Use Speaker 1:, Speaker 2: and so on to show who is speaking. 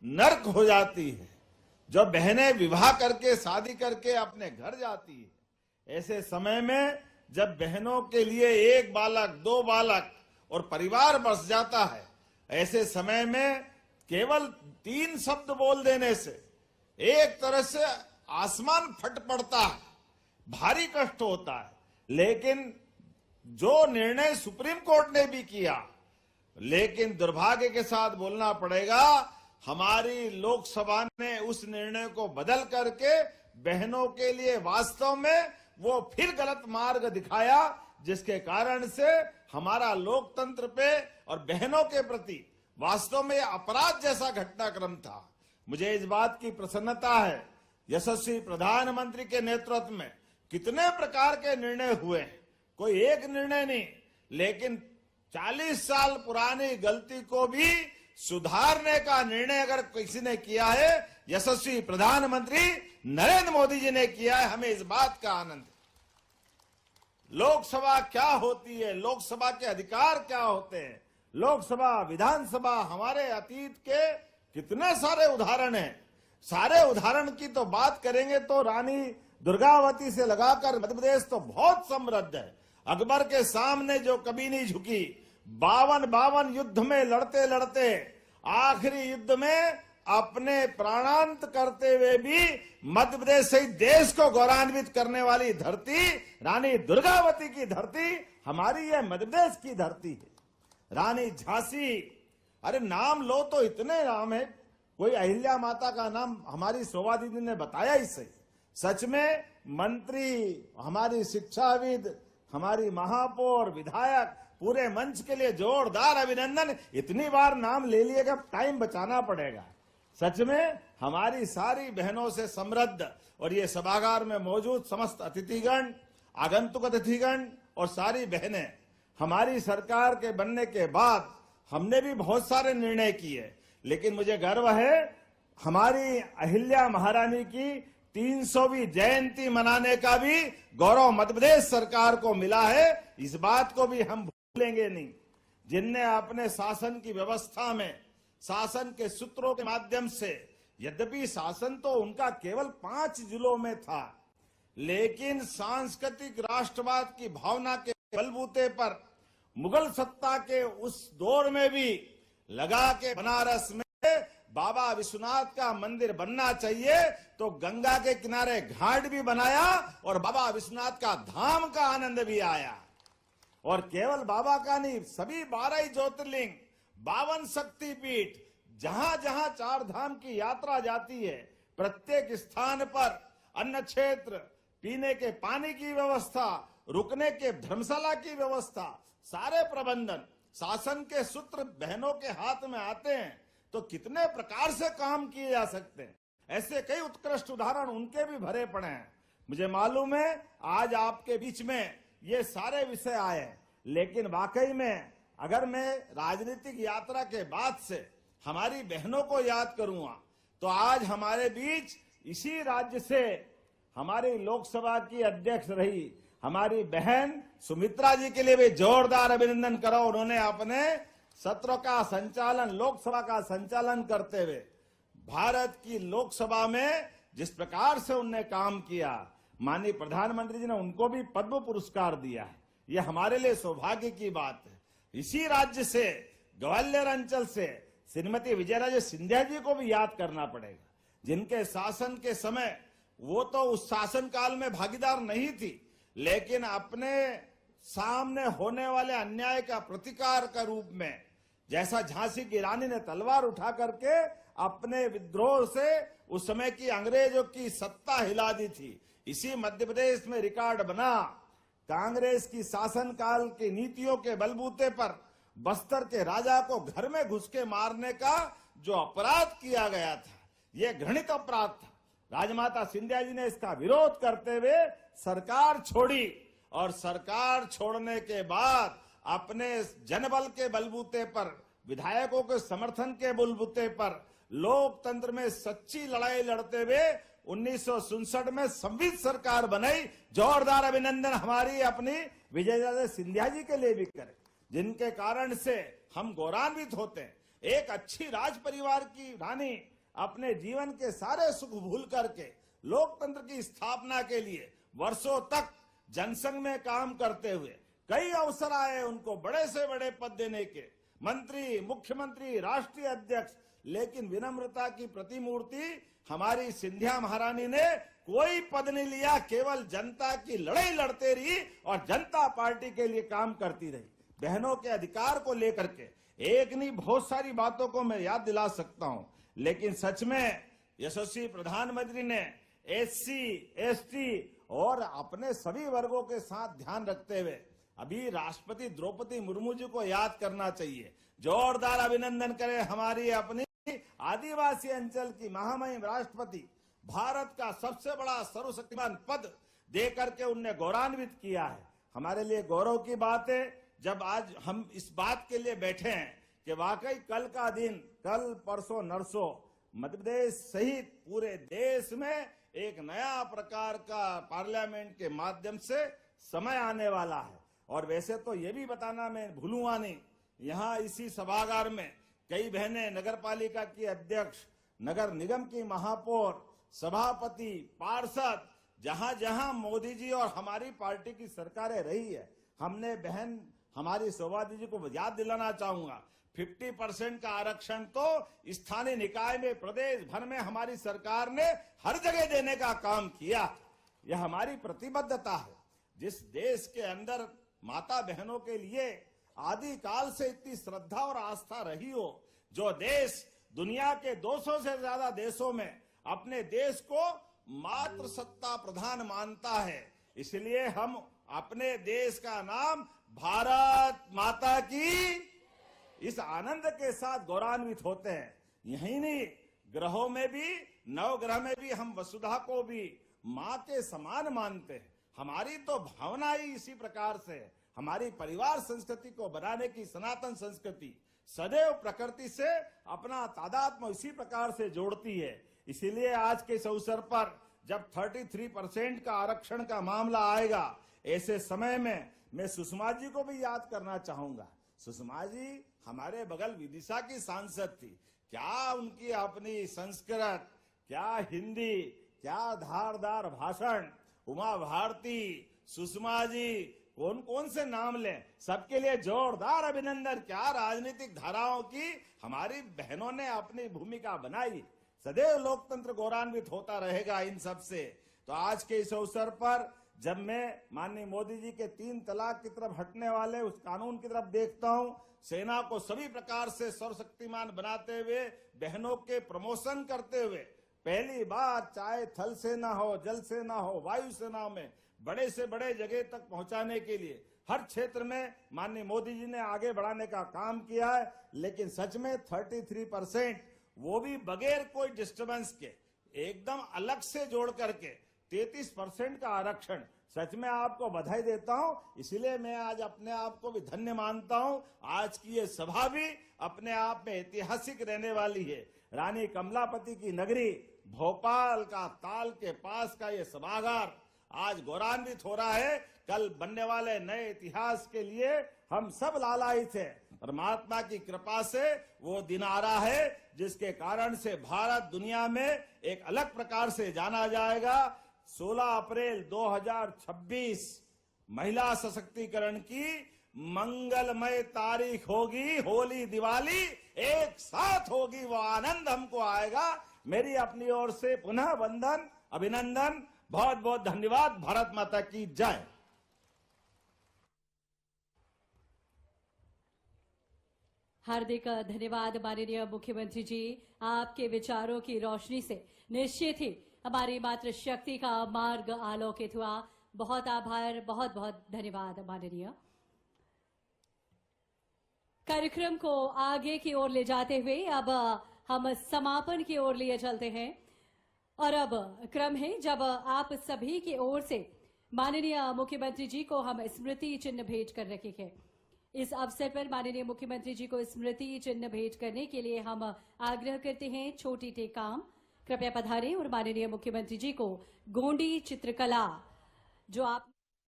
Speaker 1: नर्क हो जाती है। जो बहनें विवाह करके शादी करके अपने घर जाती है, ऐसे समय में जब बहनों के लिए एक बालक, दो बालक और परिवार बस जाता है, ऐसे समय में केवल 3 शब्द बोल देने से एक तरह से आसमान फट पड़ता है, भारी कष्ट होता है। लेकिन जो निर्णय सुप्रीम कोर्ट ने भी किया, लेकिन दुर्भाग्य के साथ बोलना पड़ेगा, हमारी लोकसभा ने उस निर्णय को बदल करके बहनों के लिए वास्तव में वो फिर गलत मार्ग दिखाया, जिसके कारण से हमारा लोकतंत्र पे और बहनों के प्रति वास्तव में अपराध जैसा घटनाक्रम था। मुझे इस बात की प्रसन्नता है, यशस्वी प्रधानमंत्री के नेतृत्व में कितने प्रकार के निर्णय हुए, कोई एक निर्णय नहीं, लेकिन 40 साल पुरानी गलती को भी सुधारने का निर्णय अगर किसी ने किया है, यशस्वी प्रधानमंत्री नरेंद्र मोदी जी ने किया है। हमें इस बात का आनंद है। लोकसभा क्या होती है, लोकसभा के अधिकार क्या होते हैं, लोकसभा, विधानसभा, हमारे अतीत के कितने सारे उदाहरण हैं। सारे उदाहरण की तो बात करेंगे तो रानी दुर्गावती से लगाकर मध्य प्रदेश तो बहुत समृद्ध है। अकबर के सामने जो कभी नहीं झुकी, 52 युद्ध में लड़ते लड़ते आखिरी युद्ध में अपने प्राणांत करते हुए भी मध्य प्रदेश सहित देश को गौरवान्वित करने वाली धरती रानी दुर्गावती की धरती हमारी है, मध्य प्रदेश की धरती है। रानी झांसी, अरे नाम लो तो इतने नाम है, कोई अहिल्या माता का नाम हमारी शोभा दीदी ने बताया ही सही। सच में मंत्री, हमारी शिक्षाविद, हमारी महापौर, विधायक, पूरे मंच के लिए जोरदार अभिनंदन। इतनी बार नाम ले लिएगा, टाइम बचाना पड़ेगा। सच में हमारी सारी बहनों से समृद्ध और ये सभागार में मौजूद समस्त अतिथिगण, आगंतुक अतिथिगण और सारी बहनें, हमारी सरकार के बनने के बाद हमने भी बहुत सारे निर्णय किए, लेकिन मुझे गर्व है हमारी अहिल्या महारानी की 300वीं जयंती मनाने का भी गौरव मध्य प्रदेश सरकार को मिला है। इस बात को भी हम भूलेंगे नहीं। जिनने अपने शासन की व्यवस्था में, शासन के सूत्रों के माध्यम से, यद्यपि शासन तो उनका केवल 5 जिलों में था, लेकिन सांस्कृतिक राष्ट्रवाद की भावना के बलबूते पर मुगल सत्ता के उस दौर में भी लगा के बनारस में बाबा विश्वनाथ का मंदिर बनना चाहिए, तो गंगा के किनारे घाट भी बनाया और बाबा विश्वनाथ का धाम का आनंद भी आया। और केवल बाबा का नहीं, सभी 12 ज्योतिर्लिंग, 52 शक्तिपीठ, जहां जहां 4 धाम की यात्रा जाती है, प्रत्येक स्थान पर अन्न क्षेत्र, पीने के पानी की व्यवस्था, रुकने के धर्मशाला की व्यवस्था, सारे प्रबंधन शासन के सूत्र बहनों के हाथ में आते हैं, तो कितने प्रकार से काम किए जा सकते हैं। ऐसे कई उत्कृष्ट उदाहरण उनके भी भरे पड़े हैं। मुझे मालूम है आज आपके बीच में ये सारे विषय आए, लेकिन वाकई में अगर मैं राजनीतिक यात्रा के बाद से हमारी बहनों को याद करूंगा, तो आज हमारे बीच इसी राज्य से हमारी लोकसभा की अध्यक्ष रही हमारी बहन सुमित्रा जी के लिए भी जोरदार अभिनंदन करो। उन्होंने अपने सत्र का संचालन, लोकसभा का संचालन करते हुए भारत की लोकसभा में जिस प्रकार से उनने काम किया, माननीय प्रधानमंत्री जी ने उनको भी पद्म पुरस्कार दिया है। ये हमारे लिए सौभाग्य की बात है। इसी राज्य से, ग्वालियर अंचल से श्रीमती विजयराजे सिंधिया जी को भी याद करना पड़ेगा, जिनके शासन के समय वो तो उस शासन काल में भागीदार नहीं थी, लेकिन अपने सामने होने वाले अन्याय का प्रतिकार का रूप में, जैसा झांसी की रानी ने तलवार उठा करके अपने विद्रोह से उस समय की अंग्रेजों की सत्ता हिला दी थी, इसी मध्य प्रदेश में रिकॉर्ड बना। कांग्रेस की शासनकाल की नीतियों के बलबूते पर बस्तर के राजा को घर में घुस के मारने का जो अपराध किया गया था, यह घृणित अपराध था। राजमाता सिंधिया जी ने इसका विरोध करते हुए सरकार छोड़ी, और सरकार छोड़ने के बाद अपने जनबल के बलबूते पर, विधायकों के समर्थन के बलबूते पर लोकतंत्र में सच्ची लड़ाई लड़ते हुए 1967 में संविधान सरकार बनाई। जोरदार अभिनंदन हमारी अपनी विजयराजे सिंधिया जी के लिए भी करें, जिनके कारण से हम गौरवान्वित होते हैं। एक अच्छी राज परिवार की रानी अपने जीवन के सारे सुख भूल करके लोकतंत्र की स्थापना के लिए वर्षों तक जनसंघ में काम करते हुए कई अवसर आए उनको बड़े से बड़े पद देने के, मंत्री, मुख्यमंत्री, राष्ट्रीय अध्यक्ष, लेकिन विनम्रता की प्रतिमूर्ति हमारी सिंधिया महारानी ने कोई पद नहीं लिया, केवल जनता की लड़ाई लड़ते रही और जनता पार्टी के लिए काम करती रही। बहनों के अधिकार को लेकर के एक नहीं बहुत सारी बातों को मैं याद दिला सकता हूं, लेकिन सच में यशस्वी प्रधानमंत्री ने एससी, एसटी और अपने सभी वर्गों के साथ ध्यान रखते हुए अभी राष्ट्रपति द्रौपदी मुर्मू जी को याद करना चाहिए। जोरदार अभिनंदन करें हमारी अपनी आदिवासी अंचल की महामहिम राष्ट्रपति, भारत का सबसे बड़ा सर्वशक्तिमान पद देकर के उनने गौरवान्वित किया है। हमारे लिए गौरव की बात है जब आज हम इस बात के लिए बैठे हैं कि वाकई कल का दिन, कल परसों नरसों मध्य प्रदेश सहित पूरे देश में एक नया प्रकार का पार्लियामेंट के माध्यम से समय आने वाला है। और वैसे तो ये भी बताना मैं भूलूंगा नहीं, यहाँ इसी सभागार में कई बहनें नगर पालिका की अध्यक्ष, नगर निगम की महापौर, सभापति, पार्षद, जहां जहां मोदी जी और हमारी पार्टी की सरकारें रही है, हमने बहन हमारी शोभा जी को याद दिलाना चाहूंगा 50% का आरक्षण तो स्थानीय निकाय में प्रदेश भर में हमारी सरकार ने हर जगह देने का काम किया। यह हमारी प्रतिबद्धता है। जिस देश के अंदर माता बहनों के लिए आदि काल से इतनी श्रद्धा और आस्था रही हो, जो देश दुनिया के 200 से ज्यादा देशों में अपने देश को मातृ सत्ता प्रधान मानता है, इसलिए हम अपने देश का नाम भारत माता की इस आनंद के साथ गौरवान्वित होते हैं। यही नहीं, ग्रहों में भी, नवग्रह में भी हम वसुधा को भी माँ के समान मानते हैं। हमारी तो भावना ही इसी प्रकार से है। हमारी परिवार संस्कृति को बनाने की सनातन संस्कृति सदैव प्रकृति से अपना तादात्म्य इसी प्रकार से जोड़ती है। इसीलिए आज के इस अवसर पर जब 33% का आरक्षण का मामला आएगा, ऐसे समय में मैं सुषमा जी को भी याद करना चाहूंगा। सुषमा जी हमारे बगल विदिशा की सांसद थी, क्या उनकी अपनी संस्कृत, क्या हिंदी, क्या धारदार भाषण। उमा भारती, सुषमा जी, कौन कौन से नाम लें, सबके लिए जोरदार अभिनंदन। क्या राजनीतिक धाराओं की हमारी बहनों ने अपनी भूमिका बनाई। सदैव लोकतंत्र गौरवान्वित होता रहेगा इन सब से। तो आज के इस अवसर पर जब मैं माननीय मोदी जी के 3 तलाक की तरफ हटने वाले उस कानून की तरफ देखता हूं, सेना को सभी प्रकार से सर्वशक्तिमान बनाते हुए, बहनों के प्रमोशन करते हुए, पहली बार चाहे थल सेना हो, जल सेना हो, वायु सेना में बड़े से बड़े जगह तक पहुंचाने के लिए हर क्षेत्र में माननीय मोदी जी ने आगे बढ़ाने का काम किया है। लेकिन सच में 33%, वो भी बगैर कोई डिस्टर्बेंस के, एकदम अलग से जोड़ करके 33% का आरक्षण, सच में आपको बधाई देता हूं। इसलिए मैं आज अपने आप को भी धन्य मानता हूं। आज की ये सभा भी अपने आप में ऐतिहासिक रहने वाली है। रानी कमलापति की नगरी भोपाल का ताल के पास का ये सभागार आज गौरवान्वित हो रहा है। कल बनने वाले नए इतिहास के लिए हम सब लालायित थे। परमात्मा की कृपा से वो दिन आ रहा है जिसके कारण से भारत दुनिया में एक अलग प्रकार से जाना जाएगा। 16 अप्रैल 2026 महिला सशक्तिकरण की मंगलमय तारीख होगी। होली दिवाली एक साथ होगी, वो आनंद हमको आएगा। मेरी अपनी ओर से पुनः वंदन, अभिनंदन, बहुत बहुत धन्यवाद। भारत माता की जय।
Speaker 2: हार्दिक धन्यवाद माननीय मुख्यमंत्री जी। आपके विचारों की रोशनी से निश्चित ही हमारी मातृशक्ति का मार्ग आलोकित हुआ। बहुत आभार, बहुत बहुत धन्यवाद माननीय। कार्यक्रम को आगे की ओर ले जाते हुए अब हम समापन की ओर लिए चलते हैं और अब क्रम है जब आप सभी की ओर से माननीय मुख्यमंत्री जी को हम स्मृति चिन्ह भेंट कर रहे हैं। इस अवसर पर माननीय मुख्यमंत्री जी को स्मृति चिन्ह भेंट करने के लिए हम आग्रह करते हैं छोटी टेकाम कृपया पधारें और माननीय मुख्यमंत्री जी को गोंडी चित्रकला जो आप